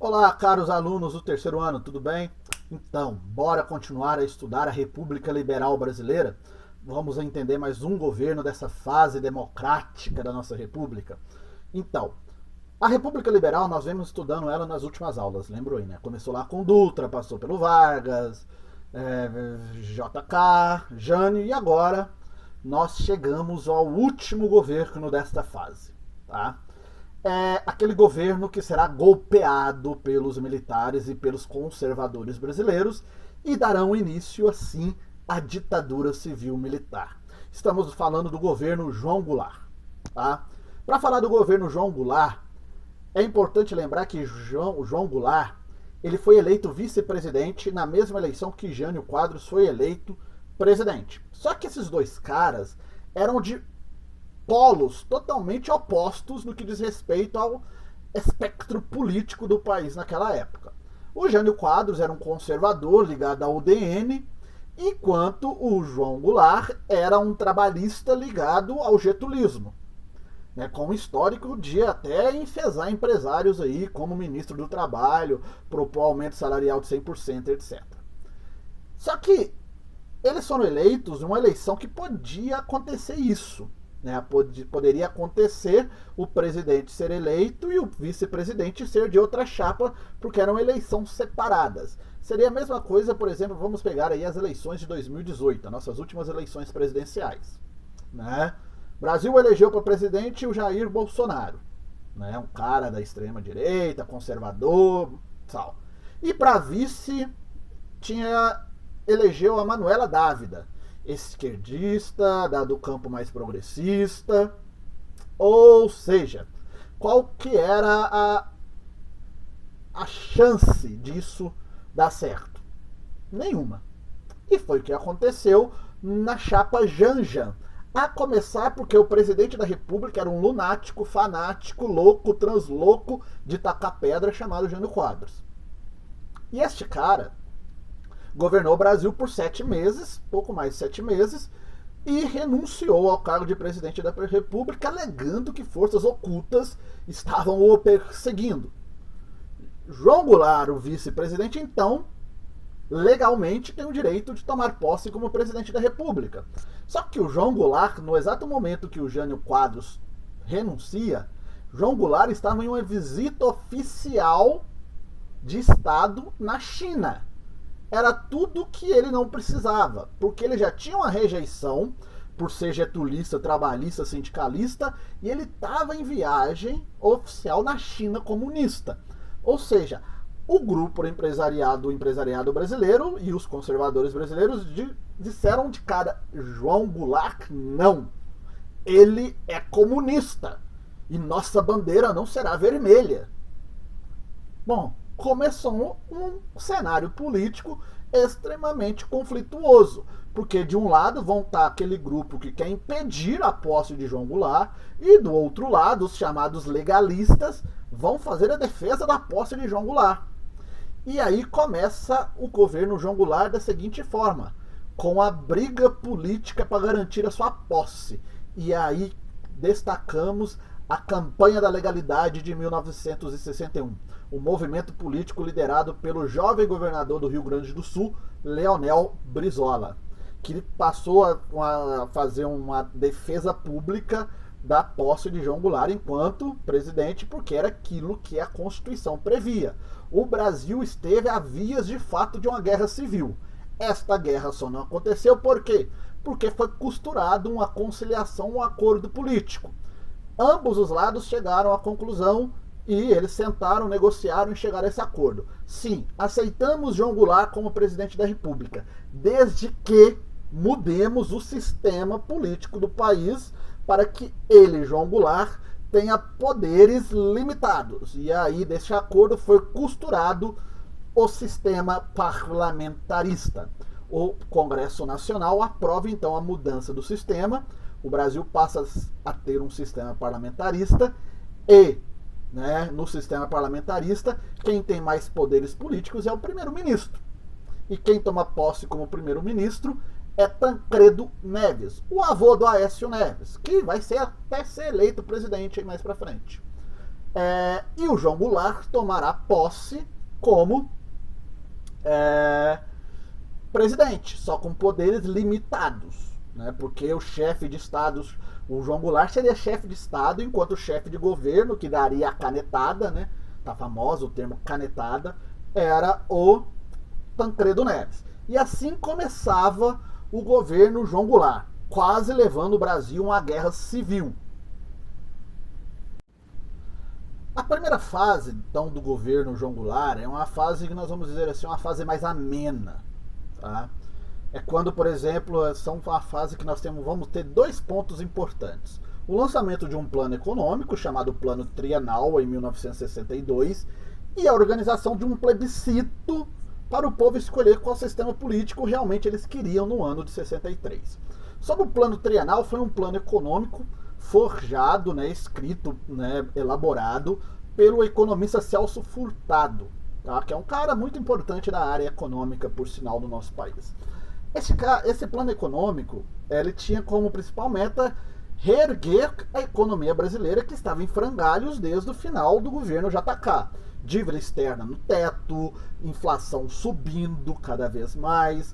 Olá, caros alunos do terceiro ano, tudo bem? Então, bora continuar a estudar a República Liberal Brasileira? Vamos entender mais um governo dessa fase democrática da nossa República. Então, a República Liberal, nós vemos estudando ela nas últimas aulas, lembrou aí, né? Começou lá com Dutra, passou pelo Vargas, JK, Jânio, e agora nós chegamos ao último governo desta fase, tá? É aquele governo que será golpeado pelos militares e pelos conservadores brasileiros e darão início, assim, à ditadura civil-militar. Estamos falando do governo João Goulart. Tá? Para falar do governo João Goulart, é importante lembrar que João Goulart ele foi eleito vice-presidente na mesma eleição que Jânio Quadros foi eleito presidente. Só que esses dois caras eram de polos totalmente opostos no que diz respeito ao espectro político do país naquela época. O Jânio Quadros era um conservador ligado ao UDN, enquanto o João Goulart era um trabalhista ligado ao getulismo, né, com histórico de até enfesar empresários aí, como ministro do Trabalho, propor aumento salarial de 100%, etc. Só que eles foram eleitos numa eleição que podia acontecer isso. Né, poderia acontecer o presidente ser eleito e o vice-presidente ser de outra chapa, porque eram eleições separadas. Seria a mesma coisa, por exemplo, vamos pegar aí as eleições de 2018, as nossas últimas eleições presidenciais. Né? O Brasil elegeu para presidente o Jair Bolsonaro, né, um cara da extrema-direita, conservador, tal. E para vice elegeu a Manuela Dávila, esquerdista, do campo mais progressista, ou seja, qual que era a chance disso dar certo? Nenhuma. E foi o que aconteceu na chapa Janja, a começar porque o presidente da República era um lunático, fanático, louco, translouco de tacar pedra chamado Jânio Quadros. E este cara governou o Brasil por 7 meses, pouco mais de 7 meses, e renunciou ao cargo de presidente da República, alegando que forças ocultas estavam o perseguindo. João Goulart, o vice-presidente, então, legalmente tem o direito de tomar posse como presidente da República. Só que o João Goulart, no exato momento que o Jânio Quadros renuncia, João Goulart estava em uma visita oficial de Estado na China. Era tudo que ele não precisava, porque ele já tinha uma rejeição por ser getulista, trabalhista, sindicalista, e ele estava em viagem oficial na China comunista. Ou seja, o grupo empresariado brasileiro e os conservadores brasileiros disseram de cara: João Goulart não, ele é comunista e nossa bandeira não será vermelha. Bom, começou um cenário político extremamente conflituoso, porque de um lado vão estar aquele grupo que quer impedir a posse de João Goulart e do outro lado os chamados legalistas vão fazer a defesa da posse de João Goulart. E aí começa o governo João Goulart da seguinte forma, com a briga política para garantir a sua posse. E aí destacamos a campanha da legalidade de 1961, um movimento político liderado pelo jovem governador do Rio Grande do Sul, Leonel Brizola, que passou a fazer uma defesa pública da posse de João Goulart enquanto presidente, porque era aquilo que a Constituição previa. O Brasil esteve a vias de fato de uma guerra civil. Esta guerra só não aconteceu por quê? Porque foi costurado uma conciliação, um acordo político. Ambos os lados chegaram à conclusão e eles sentaram, negociaram e chegaram a esse acordo. Sim, aceitamos João Goulart como presidente da República, desde que mudemos o sistema político do país para que ele, João Goulart, tenha poderes limitados. E aí, desse acordo, foi costurado o sistema parlamentarista. O Congresso Nacional aprova, então, a mudança do sistema. O Brasil passa a ter um sistema parlamentarista e, né, no sistema parlamentarista, quem tem mais poderes políticos é o primeiro-ministro. E quem toma posse como primeiro-ministro é Tancredo Neves, o avô do Aécio Neves, que vai até ser eleito presidente aí mais pra frente. E o João Goulart tomará posse como presidente, só com poderes limitados, né? Porque o chefe de Estado, o João Goulart seria chefe de Estado, enquanto o chefe de governo, que daria a canetada, né? Tá famoso o termo canetada, era o Tancredo Neves. E assim começava o governo João Goulart, quase levando o Brasil a uma guerra civil. A primeira fase, então, do governo João Goulart é uma fase que nós vamos dizer assim, uma fase mais amena. Tá? É quando, por exemplo, são uma fase que nós vamos ter dois pontos importantes. O lançamento de um plano econômico, chamado Plano Trienal, em 1962, e a organização de um plebiscito para o povo escolher qual sistema político realmente eles queriam no ano de 63. Sobre o Plano Trienal, foi um plano econômico forjado, né, escrito, né, elaborado pelo economista Celso Furtado, tá? Que é um cara muito importante da área econômica, por sinal, do nosso país. Esse plano econômico, ele tinha como principal meta reerguer a economia brasileira, que estava em frangalhos desde o final do governo JK. Dívida externa no teto, inflação subindo cada vez mais,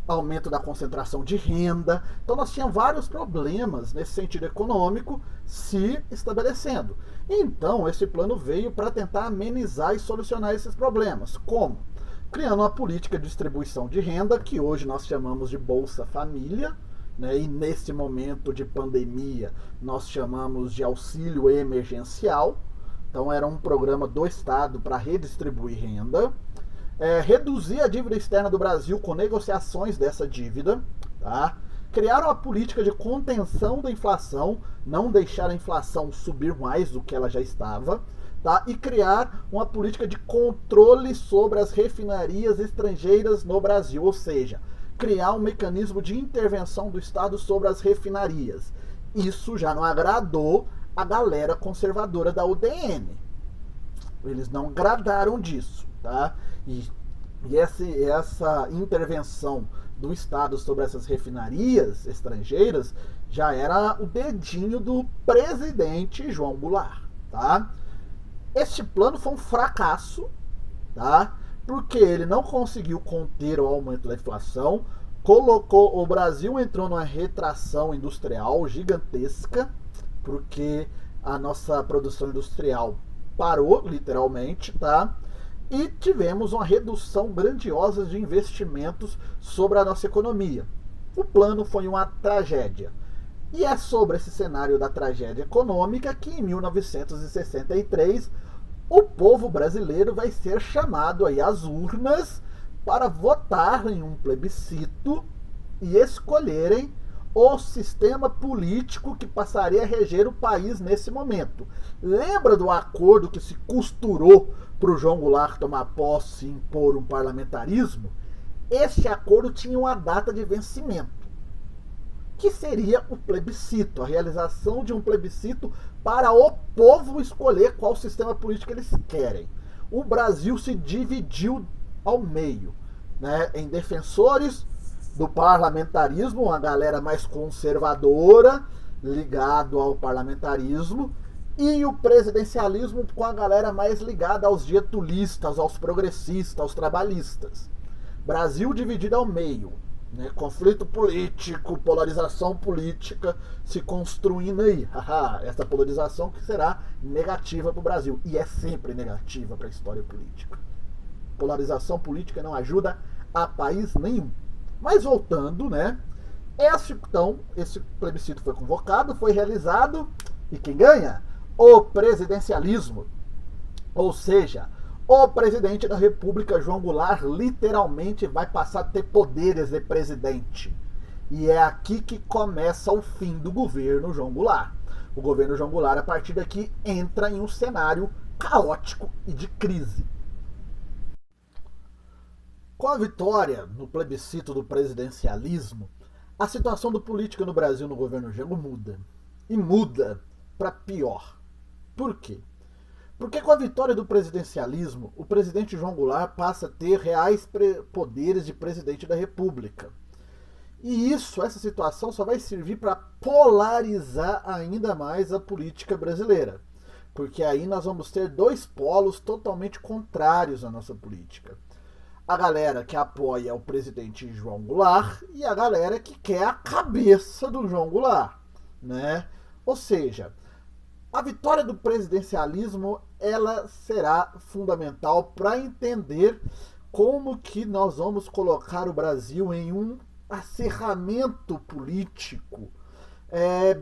aumento da concentração de renda. Então nós tínhamos vários problemas nesse sentido econômico se estabelecendo. Então esse plano veio para tentar amenizar e solucionar esses problemas. Como? Criando uma política de distribuição de renda, que hoje nós chamamos de Bolsa Família, né? E neste momento de pandemia nós chamamos de auxílio emergencial. Então era um programa do Estado para redistribuir renda. Reduzir a dívida externa do Brasil com negociações dessa dívida, tá? Criaram a política de contenção da inflação, não deixar a inflação subir mais do que ela já estava, tá? E criar uma política de controle sobre as refinarias estrangeiras no Brasil, ou seja, criar um mecanismo de intervenção do Estado sobre as refinarias. Isso já não agradou a galera conservadora da UDN. Eles não agradaram disso, tá? E essa intervenção do Estado sobre essas refinarias estrangeiras já era o dedinho do presidente João Goulart, tá? Este plano foi um fracasso, tá? Porque ele não conseguiu conter o aumento da inflação, o Brasil entrou numa retração industrial gigantesca, porque a nossa produção industrial parou, literalmente, tá? E tivemos uma redução grandiosa de investimentos sobre a nossa economia. O plano foi uma tragédia. E é sobre esse cenário da tragédia econômica que em 1963 o povo brasileiro vai ser chamado aí às urnas para votar em um plebiscito e escolherem o sistema político que passaria a reger o país nesse momento. Lembra do acordo que se costurou para o João Goulart tomar posse e impor um parlamentarismo? Este acordo tinha uma data de vencimento, que seria o plebiscito, a realização de um plebiscito para o povo escolher qual sistema político eles querem. O Brasil se dividiu ao meio, né, em defensores do parlamentarismo, uma galera mais conservadora, ligado ao parlamentarismo, e o presidencialismo com a galera mais ligada aos getulista, aos progressistas, aos trabalhistas. Brasil dividido ao meio, né? Conflito político, polarização política se construindo aí. Essa polarização que será negativa para o Brasil, e é sempre negativa para a história política. Polarização política não ajuda a país nenhum. Mas voltando, né? Esse plebiscito foi convocado, foi realizado, e quem ganha? O presidencialismo. Ou seja, o presidente da República, João Goulart, literalmente vai passar a ter poderes de presidente. E é aqui que começa o fim do governo João Goulart. O governo João Goulart, a partir daqui, entra em um cenário caótico e de crise. Com a vitória no plebiscito do presidencialismo, a situação do político no Brasil no governo Jango muda. E muda para pior. Por quê? Porque com a vitória do presidencialismo, o presidente João Goulart passa a ter reais poderes de presidente da República. E essa situação só vai servir para polarizar ainda mais a política brasileira. porque aí nós vamos ter dois polos totalmente contrários à nossa política. A galera que apoia o presidente João Goulart e a galera que quer a cabeça do João Goulart, né? Ou seja, a vitória do presidencialismo ela será fundamental para entender como que nós vamos colocar o Brasil em um acerramento político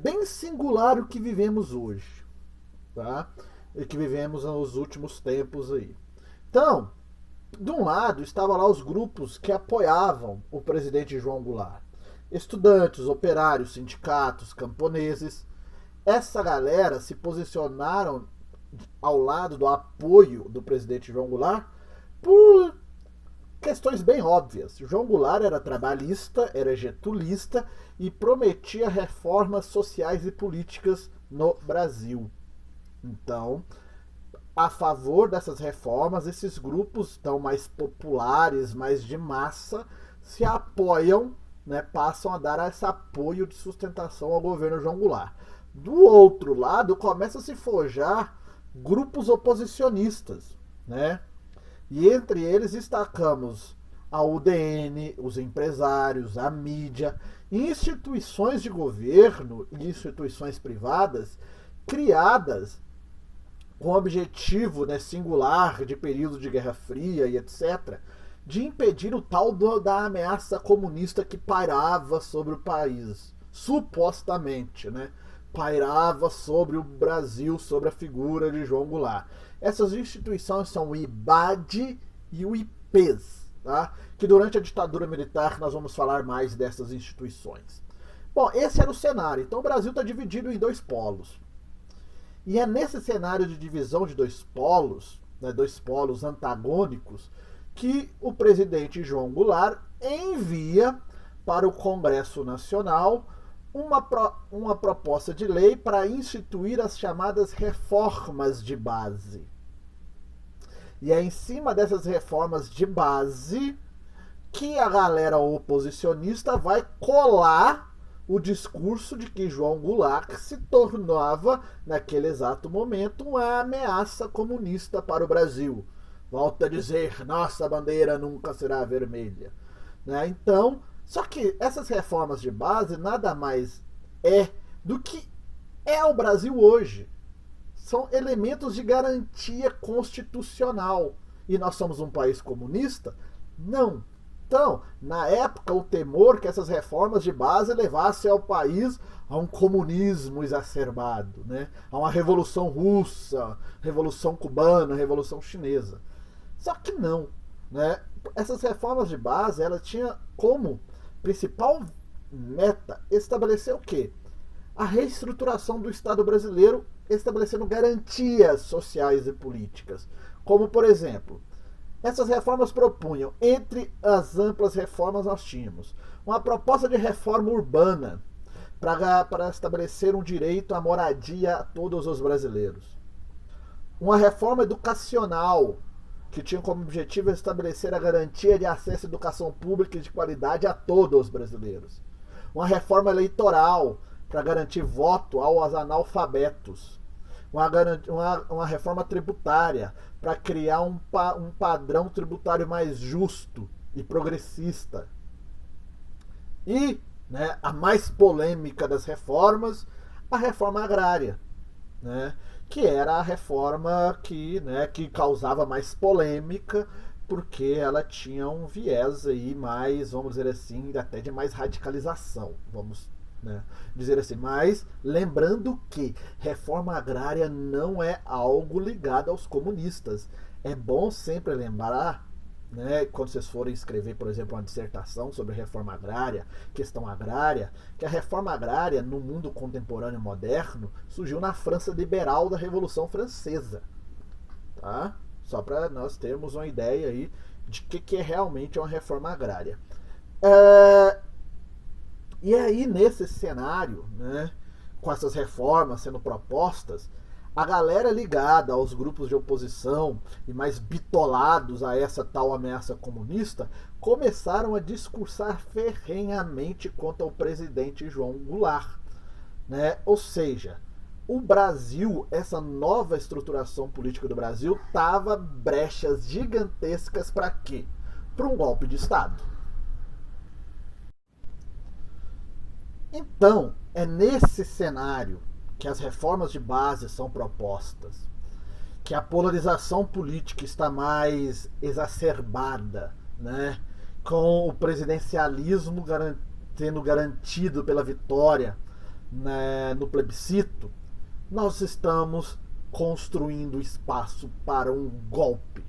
bem singular o que vivemos hoje, tá? E que vivemos nos últimos tempos aí. Então, de um lado, estavam lá os grupos que apoiavam o presidente João Goulart. Estudantes, operários, sindicatos, camponeses. Essa galera se posicionaram ao lado do apoio do presidente João Goulart por questões bem óbvias. João Goulart era trabalhista, era getulista e prometia reformas sociais e políticas no Brasil. Então, a favor dessas reformas, esses grupos tão mais populares, mais de massa, se apoiam, né, passam a dar esse apoio de sustentação ao governo João Goulart. Do outro lado, começa a se forjar grupos oposicionistas, né? E entre eles destacamos a UDN, os empresários, a mídia, instituições de governo e instituições privadas criadas com o objetivo, né, singular de período de Guerra Fria e etc., de impedir o tal da ameaça comunista que pairava sobre o país, supostamente, né? Pairava sobre o Brasil, sobre a figura de João Goulart. Essas instituições são o IBAD e o IPES, tá? Que durante a ditadura militar nós vamos falar mais dessas instituições. Bom, esse era o cenário. Então o Brasil está dividido em dois polos. E é nesse cenário de divisão de dois polos, né, dois polos antagônicos, que o presidente João Goulart envia para o Congresso Nacional uma proposta de lei para instituir as chamadas reformas de base. E é em cima dessas reformas de base que a galera oposicionista vai colar o discurso de que João Goulart se tornava, naquele exato momento, uma ameaça comunista para o Brasil. Volta a dizer, nossa bandeira nunca será vermelha. Né? Então, só que essas reformas de base nada mais é do que é o Brasil hoje. São elementos de garantia constitucional. E nós somos um país comunista? Não. Então, na época, o temor que essas reformas de base levassem ao país a um comunismo exacerbado, né? A uma revolução russa, revolução cubana, revolução chinesa. Só que não, né? Essas reformas de base, ela tinha como principal meta estabelecer o quê? A reestruturação do Estado brasileiro, estabelecendo garantias sociais e políticas. Como, por exemplo, essas reformas propunham, entre as amplas reformas nós tínhamos, uma proposta de reforma urbana para estabelecer um direito à moradia a todos os brasileiros. Uma reforma educacional, que tinha como objetivo estabelecer a garantia de acesso à educação pública e de qualidade a todos os brasileiros. Uma reforma eleitoral, para garantir voto aos analfabetos. Uma reforma tributária, para criar um padrão tributário mais justo e progressista. E, né, a mais polêmica das reformas, a reforma agrária, né, que era a reforma que causava mais polêmica, porque ela tinha um viés aí mais, vamos dizer assim, até de mais radicalização, vamos, né, dizer assim. Mas lembrando que reforma agrária não é algo ligado aos comunistas. É bom sempre lembrar, né, quando vocês forem escrever, por exemplo, uma dissertação sobre reforma agrária, questão agrária, que a reforma agrária no mundo contemporâneo moderno surgiu na França liberal da Revolução Francesa, tá? Só para nós termos uma ideia aí de que é realmente uma reforma agrária. E aí, nesse cenário, né, com essas reformas sendo propostas, a galera ligada aos grupos de oposição e mais bitolados a essa tal ameaça comunista começaram a discursar ferrenhamente contra o presidente João Goulart, né? Ou seja, o Brasil, essa nova estruturação política do Brasil, tava brechas gigantescas para quê? Para um golpe de Estado. Então, é nesse cenário que as reformas de base são propostas, que a polarização política está mais exacerbada, né? Com o presidencialismo sendo garantido pela vitória, né, no plebiscito, nós estamos construindo espaço para um golpe.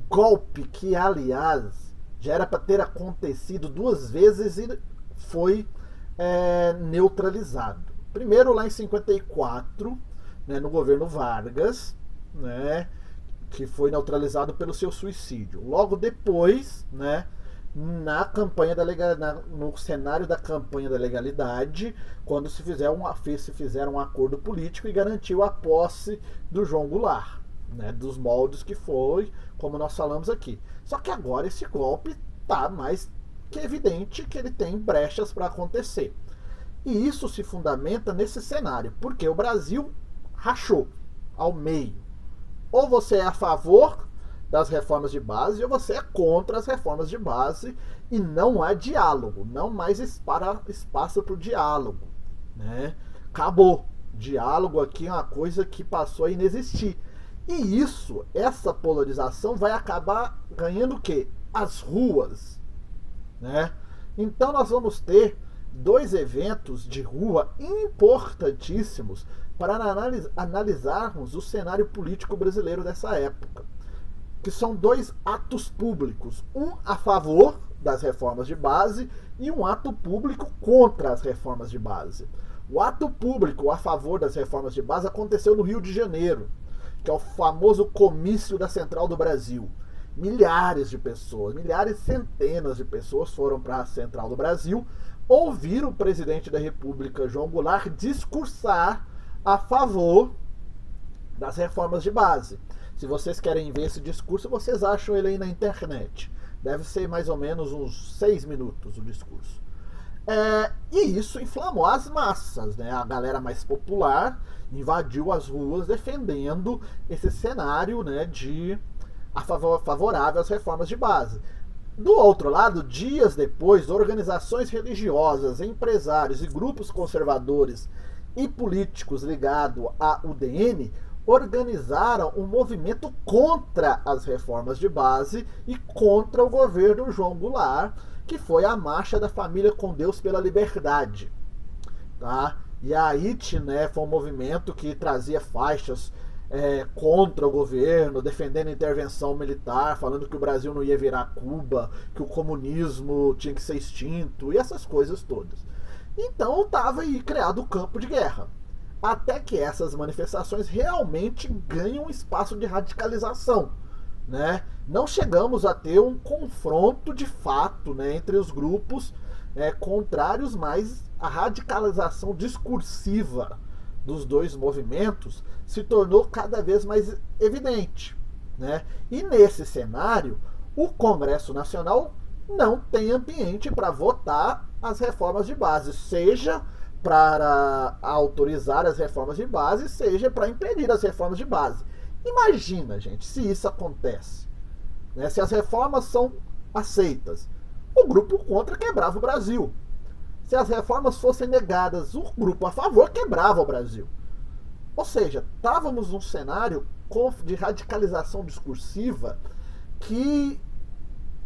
Golpe que, aliás, já era para ter acontecido 2 vezes e foi neutralizado. Primeiro lá em 54, né, no governo Vargas, né, que foi neutralizado pelo seu suicídio. Logo depois, né, na campanha da no cenário da campanha da legalidade, quando se fizeram um acordo político e garantiu a posse do João Goulart, né, dos moldes que foi, como nós falamos aqui. Só que agora esse golpe está mais que evidente que ele tem brechas para acontecer. E isso se fundamenta nesse cenário, porque o Brasil rachou ao meio. Ou você é a favor das reformas de base, ou você é contra as reformas de base, e não há diálogo, não mais espaço para o diálogo, né? Acabou. Diálogo aqui é uma coisa que passou a inexistir. E isso, essa polarização vai acabar ganhando o quê? As ruas, né? Então nós vamos ter 2 eventos de rua importantíssimos para analisarmos o cenário político brasileiro dessa época, que são 2 atos públicos, um a favor das reformas de base e um ato público contra as reformas de base. O ato público a favor das reformas de base aconteceu no Rio de Janeiro, que é o famoso comício da Central do Brasil. Milhares de pessoas, milhares, centenas de pessoas foram para a Central do Brasil ouvir o presidente da República, João Goulart, discursar a favor das reformas de base. Se vocês querem ver esse discurso, vocês acham ele aí na internet. Deve ser mais ou menos uns 6 minutos o discurso. E isso inflamou as massas, né? A galera mais popular invadiu as ruas defendendo esse cenário, né, de favorável às reformas de base. Do outro lado, dias depois, organizações religiosas, empresários e grupos conservadores e políticos ligados à UDN organizaram um movimento contra as reformas de base e contra o governo João Goulart, que foi a Marcha da Família com Deus pela Liberdade. Tá? E a IT, né, foi um movimento que trazia faixas contra o governo, defendendo a intervenção militar, falando que o Brasil não ia virar Cuba, que o comunismo tinha que ser extinto, e essas coisas todas. Então estava aí criado o campo de guerra. Até que essas manifestações realmente ganham um espaço de radicalização, né? Não chegamos a ter um confronto de fato, né, entre os grupos contrários, mas a radicalização discursiva dos 2 movimentos se tornou cada vez mais evidente, né? E nesse cenário, o Congresso Nacional não tem ambiente para votar as reformas de base, seja para autorizar as reformas de base, seja para impedir as reformas de base. Imagina, gente, se isso acontece, né? Se as reformas são aceitas, o grupo contra quebrava o Brasil. Se as reformas fossem negadas, o grupo a favor quebrava o Brasil. Ou seja, estávamos num cenário de radicalização discursiva que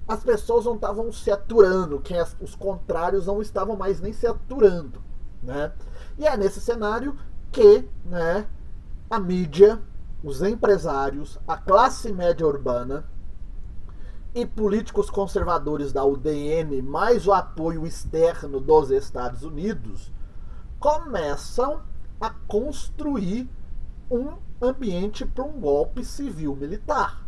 as pessoas não estavam se aturando, que os contrários não estavam mais nem se aturando, né? E é nesse cenário que, né, a mídia, os empresários, a classe média urbana e políticos conservadores da UDN, mais o apoio externo dos Estados Unidos, começam a construir um ambiente para um golpe civil-militar.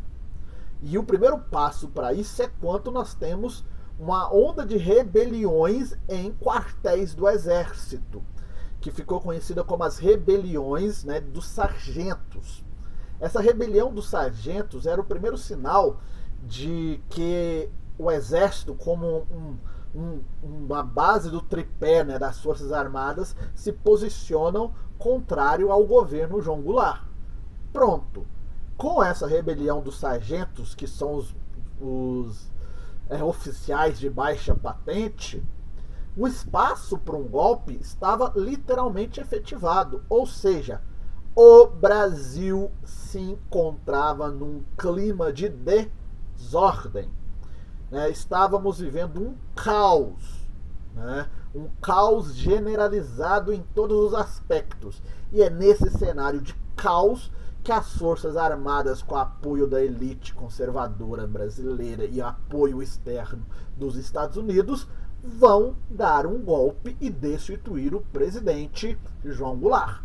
E o primeiro passo para isso é quando nós temos uma onda de rebeliões em quartéis do Exército, que ficou conhecida como as rebeliões, né, dos sargentos. Essa rebelião dos sargentos era o primeiro sinal de que o Exército, como uma base do tripé, né, das Forças Armadas se posicionam contrário ao governo João Goulart. Pronto. Com essa rebelião dos sargentos, que são os oficiais de baixa patente, o espaço para um golpe estava literalmente efetivado. Ou seja, o Brasil se encontrava num clima de desordem. Estávamos vivendo um caos, um caos generalizado em todos os aspectos. E é nesse cenário de caos que as Forças Armadas, com apoio da elite conservadora brasileira e apoio externo dos Estados Unidos, vão dar um golpe e destituir o presidente João Goulart,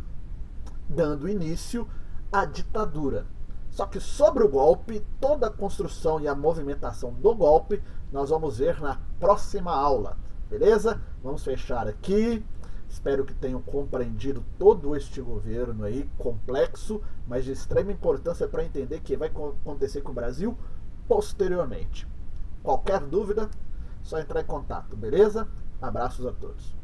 dando início à ditadura. Só que sobre o golpe, toda a construção e a movimentação do golpe, nós vamos ver na próxima aula, beleza? Vamos fechar aqui. Espero que tenham compreendido todo este governo aí, complexo, mas de extrema importância para entender o que vai acontecer com o Brasil posteriormente. Qualquer dúvida, só entrar em contato, beleza? Abraços a todos.